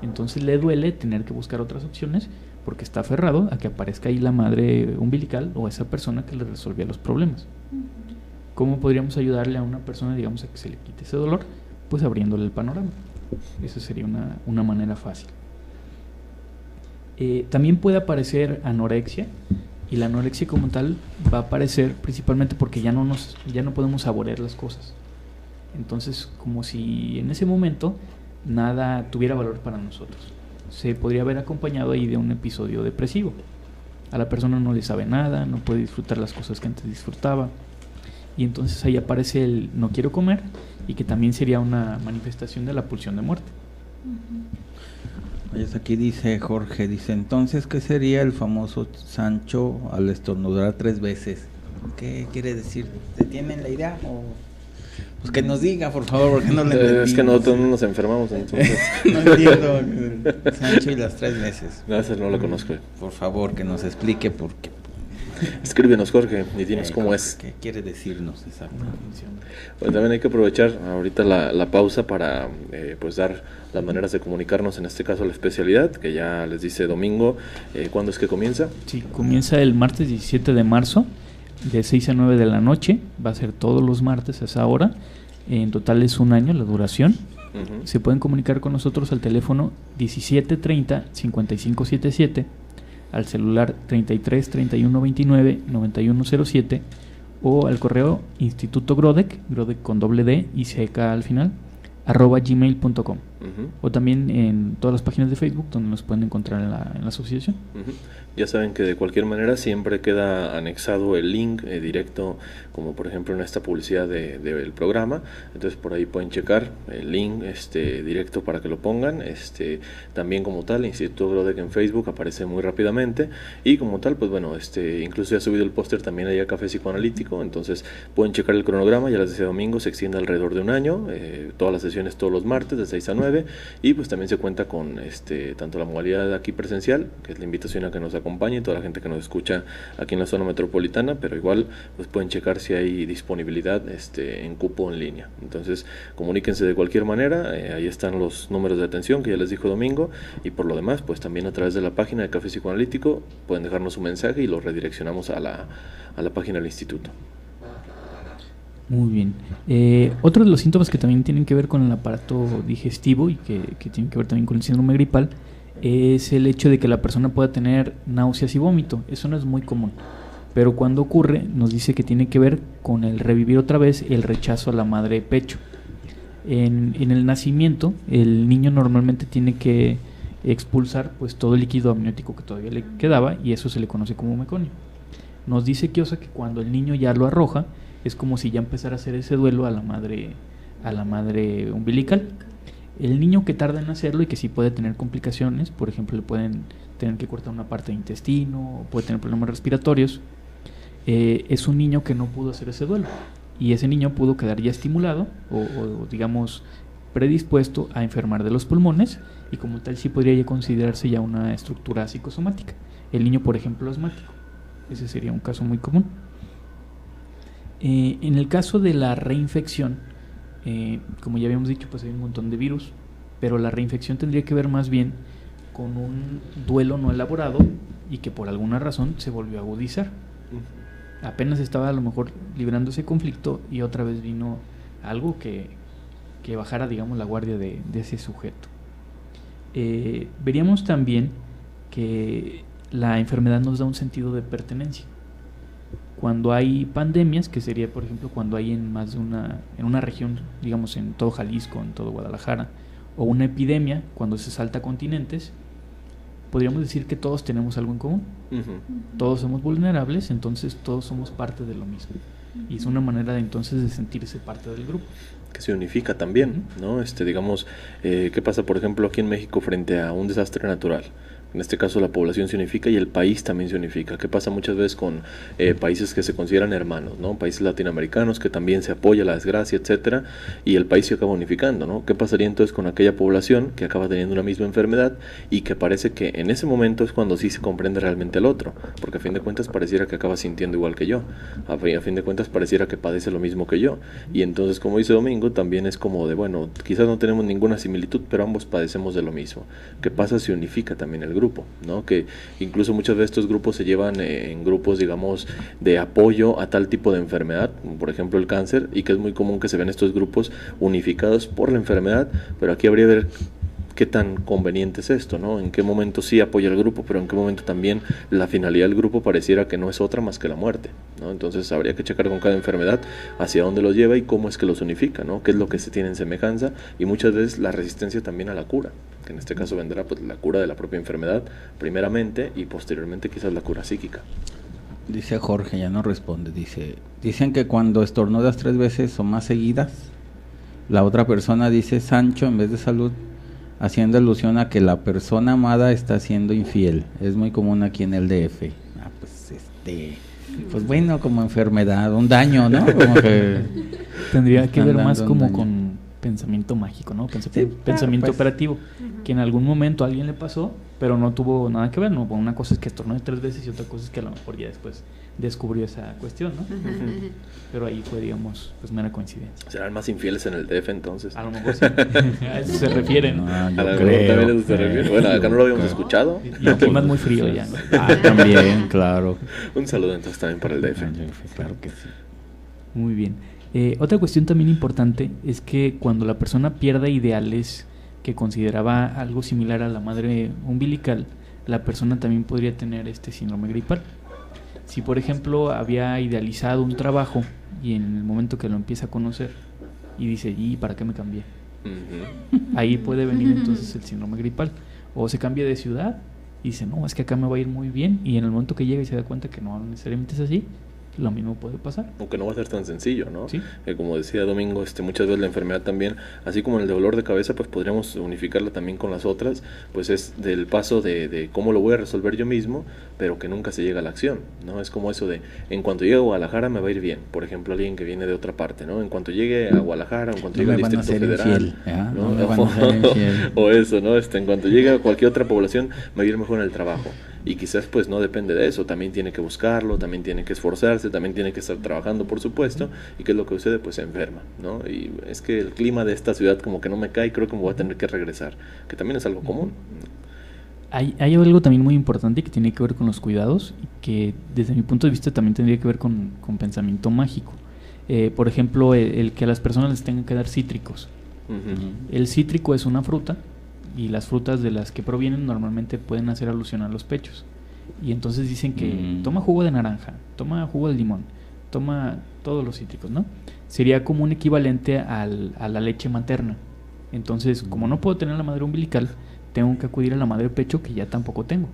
Entonces le duele tener que buscar otras opciones porque está aferrado a que aparezca ahí la madre umbilical o esa persona que le resolvía los problemas. ¿Cómo podríamos ayudarle a una persona, digamos, a que se le quite ese dolor? Pues abriéndole el panorama. Esa sería una manera fácil. También puede aparecer anorexia, y la anorexia como tal va a aparecer principalmente porque ya no podemos saborear las cosas. Entonces, como si en ese momento nada tuviera valor para nosotros. Se podría haber acompañado ahí de un episodio depresivo. A la persona no le sabe nada, no puede disfrutar las cosas que antes disfrutaba. Y entonces ahí aparece el no quiero comer, y que también sería una manifestación de la pulsión de muerte. Oye, aquí dice Jorge, dice, entonces, ¿qué sería el famoso Sancho al estornudar 3 veces? ¿Qué quiere decir? ¿Se tienen la idea? O pues que nos diga, por favor, porque no le entendimos. Es que nosotros no nos enfermamos, entonces. No entiendo. Sancho y las 3 veces. No, esa no la conozco. Por favor, que nos explique por qué. Escríbenos, Jorge, y dinos cómo es. ¿Qué quiere decirnos exactamente? Bueno, también hay que aprovechar ahorita la pausa para pues dar las maneras de comunicarnos, en este caso la especialidad, que ya les dice domingo. ¿Cuándo es que comienza? Sí, comienza el martes 17 de marzo, de 6 a 9 de la noche. Va a ser todos los martes a esa hora. En total es 1 año la duración. Ujú. Se pueden comunicar con nosotros al teléfono 1730-5577, al celular 33 31 29 9107, o al correo Instituto Grodek con doble D y CK al final, @gmail.com. Ujú. O también en todas las páginas de Facebook donde nos pueden encontrar en la asociación. Ujú. Ya saben que de cualquier manera siempre queda anexado el link directo, como por ejemplo en esta publicidad del programa. Entonces por ahí pueden checar el link directo para que lo pongan. También como tal, Instituto Grodek en Facebook aparece muy rápidamente, y como tal, pues bueno, incluso ya ha subido el póster también allá a Café Psicoanalítico. Entonces pueden checar el cronograma, ya les decía domingo, se extiende alrededor de 1 año, todas las sesiones todos los martes de 6 a 9. COVID-19, y pues también se cuenta con tanto la modalidad aquí presencial, que es la invitación a que nos acompañe toda la gente que nos escucha aquí en la zona metropolitana, pero igual pues pueden checar si hay disponibilidad en cupo en línea. Entonces comuníquense de cualquier manera, ahí están los números de atención que ya les dijo Domingo, y por lo demás pues también a través de la página de Café Psicoanalítico pueden dejarnos un mensaje y lo redireccionamos a la página del instituto. Muy bien. Otro de los síntomas que también tienen que ver con el aparato digestivo y que tienen que ver también con el síndrome gripal es el hecho de que la persona pueda tener náuseas y vómito. Eso no es muy común, pero cuando ocurre nos dice que tiene que ver con el revivir otra vez el rechazo a la madre pecho. En el nacimiento el niño normalmente tiene que expulsar pues todo el líquido amniótico que todavía le quedaba, y eso se le conoce como meconio. Nos dice Kiosa que cuando el niño ya lo arroja es como si ya empezara a hacer ese duelo a la madre umbilical. El niño que tarda en hacerlo y que sí puede tener complicaciones, por ejemplo le pueden tener que cortar una parte del intestino, puede tener problemas respiratorios, es un niño que no pudo hacer ese duelo, y ese niño pudo quedar ya estimulado o digamos predispuesto a enfermar de los pulmones, y como tal sí podría ya considerarse ya una estructura psicosomática. El niño, por ejemplo, asmático, ese sería un caso muy común. En el caso de la reinfección, como ya habíamos dicho, pues hay un montón de virus, pero la reinfección tendría que ver más bien con un duelo no elaborado y que por alguna razón se volvió a agudizar. Apenas estaba a lo mejor librando ese conflicto y otra vez vino algo que bajara, digamos, la guardia de ese sujeto. Veríamos también que la enfermedad nos da un sentido de pertenencia. Cuando hay pandemias, que sería por ejemplo cuando hay en una región, digamos en todo Jalisco, en todo Guadalajara, o una epidemia, cuando se salta continentes, podríamos decir que todos tenemos algo en común. Todos somos vulnerables, entonces todos somos parte de lo mismo. Y es una manera de entonces de sentirse parte del grupo. Que se unifica también, ¿no? Digamos, ¿qué pasa por ejemplo aquí en México frente a un desastre natural? En este caso la población se unifica y el país también se unifica. ¿Qué pasa muchas veces con países que se consideran hermanos, ¿no? Países latinoamericanos que también se apoya la desgracia, etcétera, y el país se acaba unificando, ¿no? ¿Qué pasaría entonces con aquella población que acaba teniendo una misma enfermedad y que parece que en ese momento es cuando sí se comprende realmente al otro? Porque a fin de cuentas pareciera que acaba sintiendo igual que yo, a fin de cuentas pareciera que padece lo mismo que yo, y entonces, como dice Domingo, también es como de, bueno, quizás no tenemos ninguna similitud, pero ambos padecemos de lo mismo. ¿Qué pasa? Se unifica también el grupo, ¿no? Que incluso muchas veces estos grupos se llevan en grupos, digamos, de apoyo a tal tipo de enfermedad, como por ejemplo el cáncer, y que es muy común que se vean estos grupos unificados por la enfermedad, pero aquí habría que ver qué tan conveniente es esto, ¿no? En qué momento sí apoya el grupo, pero en qué momento también la finalidad del grupo pareciera que no es otra más que la muerte, ¿no? Entonces habría que checar con cada enfermedad hacia dónde los lleva y cómo es que los unifica, ¿no? Qué es lo que se tiene en semejanza, y muchas veces la resistencia también a la cura, que en este caso vendrá pues la cura de la propia enfermedad primeramente y posteriormente quizás la cura psíquica. Dice Jorge, ya no responde, dicen que cuando estornudas 3 veces o más seguidas, la otra persona dice Sancho en vez de salud, haciendo alusión a que la persona amada está siendo infiel. Es muy común aquí en el DF. Pues bueno, como enfermedad, un daño, ¿no? Como que tendría que ver más como con pensamiento mágico, ¿no? Pensamiento pues operativo, que en algún momento a alguien le pasó, pero no tuvo nada que ver, ¿no? Una cosa es que estornude 3 veces y otra cosa es que a lo mejor ya después descubrió esa cuestión, ¿no? Pero ahí fue, digamos, pues mera coincidencia. ¿Serán más infieles en el DF entonces? A lo mejor sí. A eso se refiere, ¿no? A lo mejor también eso se refiere. Bueno, acá no lo habíamos escuchado. Y el clima es muy frío ya, ¿no? También, claro. Un saludo entonces también para el DF. Claro que sí. Muy bien. Otra cuestión también importante es que cuando la persona pierda ideales que consideraba algo similar a la madre umbilical, la persona también podría tener este síndrome gripal. Si por ejemplo había idealizado un trabajo y en el momento que lo empieza a conocer y dice, ¿y para qué me cambié? Ahí puede venir entonces el síndrome gripal. O se cambia de ciudad y dice, no, es que acá me va a ir muy bien, y en el momento que llega y se da cuenta que no necesariamente es así, lo mismo puede pasar. Aunque no va a ser tan sencillo, ¿no? Sí. Como decía Domingo, muchas veces la enfermedad también, así como el de dolor de cabeza, pues podríamos unificarla también con las otras, pues es del paso de cómo lo voy a resolver yo mismo, pero que nunca se llega a la acción, ¿no? Es como eso de, en cuanto llegue a Guadalajara me va a ir bien, por ejemplo, alguien que viene de otra parte, ¿no? En cuanto llegue a Guadalajara, en cuanto No llegue me al van a Distrito ser Federal, infiel, ¿ya? ¿no? No me van a ser infiel. O eso, ¿no? En cuanto llegue a cualquier otra población me va a ir mejor en el trabajo. Y quizás pues no depende de eso, también tiene que buscarlo, también tiene que esforzarse, también tiene que estar trabajando, por supuesto, y ¿qué es lo que sucede? Pues se enferma, ¿no? Y es que el clima de esta ciudad como que no me cae, creo que me voy a tener que regresar, que también es algo común. Hay algo también muy importante que tiene que ver con los cuidados y que desde mi punto de vista también tendría que ver con pensamiento mágico. Por ejemplo, el que a las personas les tengan que dar cítricos. Uh-huh. El cítrico es una fruta y las frutas de las que provienen normalmente pueden hacer alusión a los pechos. Y entonces dicen que toma jugo de naranja, toma jugo de limón, toma todos los cítricos, ¿no? Sería como un equivalente a la leche materna. Entonces, como no puedo tener la madre umbilical, tengo que acudir a la madre pecho, que ya tampoco tengo,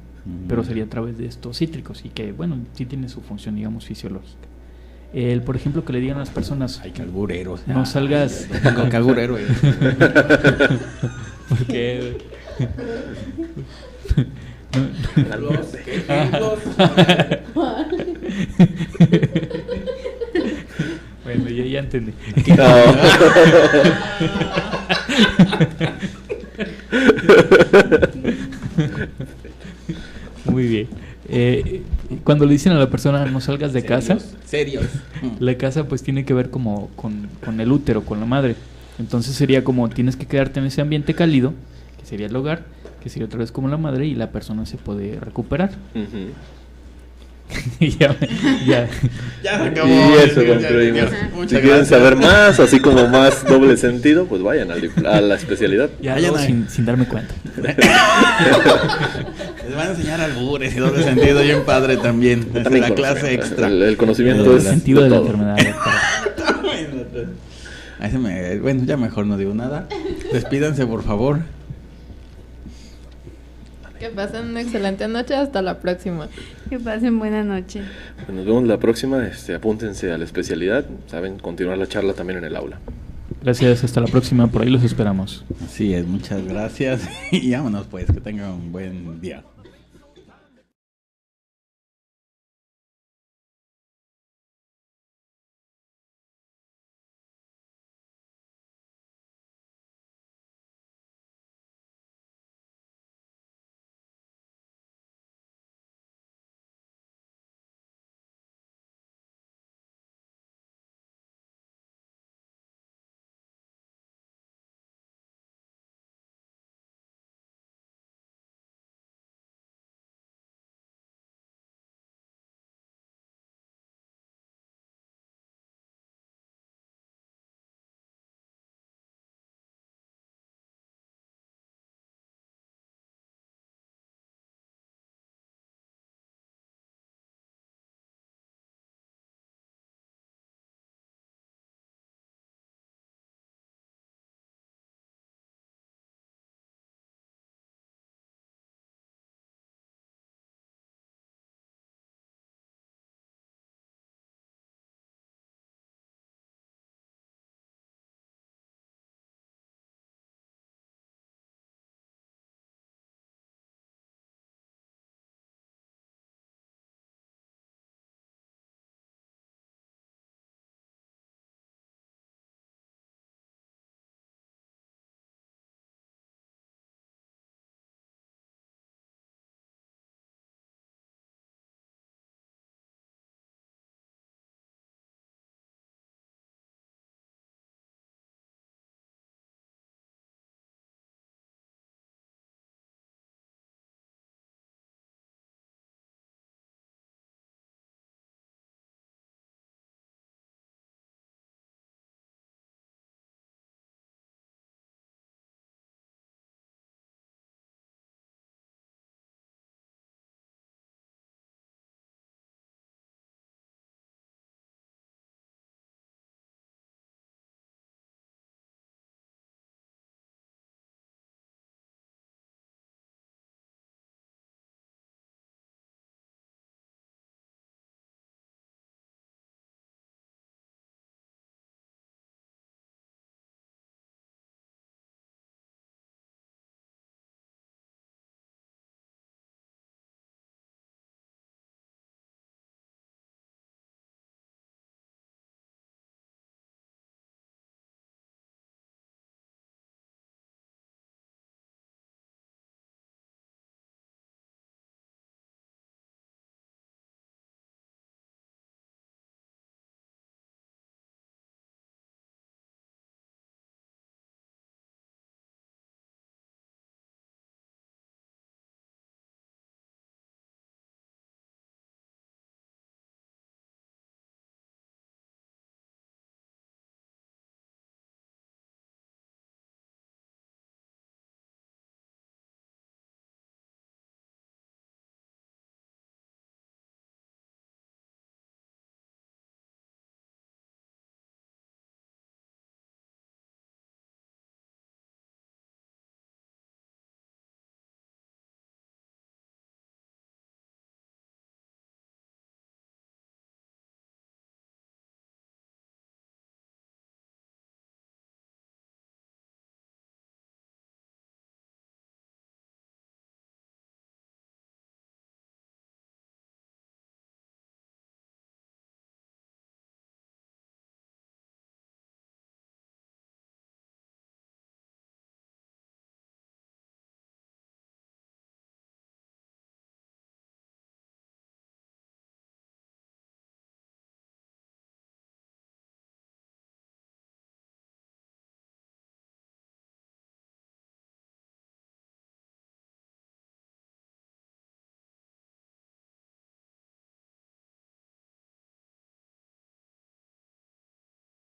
pero sería a través de estos cítricos y que, bueno, sí tiene su función, digamos, fisiológica. Por ejemplo, que le digan a las personas: ay, cangurero. No salgas. Con cangurero. ¿Por qué? Bueno, ya entendí. Muy bien. Cuando le dicen a la persona no salgas de casa, serios. la casa pues tiene que ver como con el útero, con la madre. Entonces sería como tienes que quedarte en ese ambiente cálido, que sería el hogar, que sería otra vez como la madre, y la persona se puede recuperar. Uh-huh. ya se acabó. Y eso concluimos. Si quieren saber más, así como más doble sentido, pues vayan a la especialidad. Ya sin darme cuenta. Les van a enseñar albures y doble sentido, bien padre también. Es la clase extra. El conocimiento es el sentido de la enfermedad. Bueno, ya mejor no digo nada. Despídanse, por favor. Que pasen una excelente noche, hasta la próxima. Que pasen buena noche. Pues nos vemos la próxima, apúntense a la especialidad, saben, continuar la charla también en el aula. Gracias, hasta la próxima, por ahí los esperamos. Así es, muchas gracias y vámonos pues, que tengan un buen día.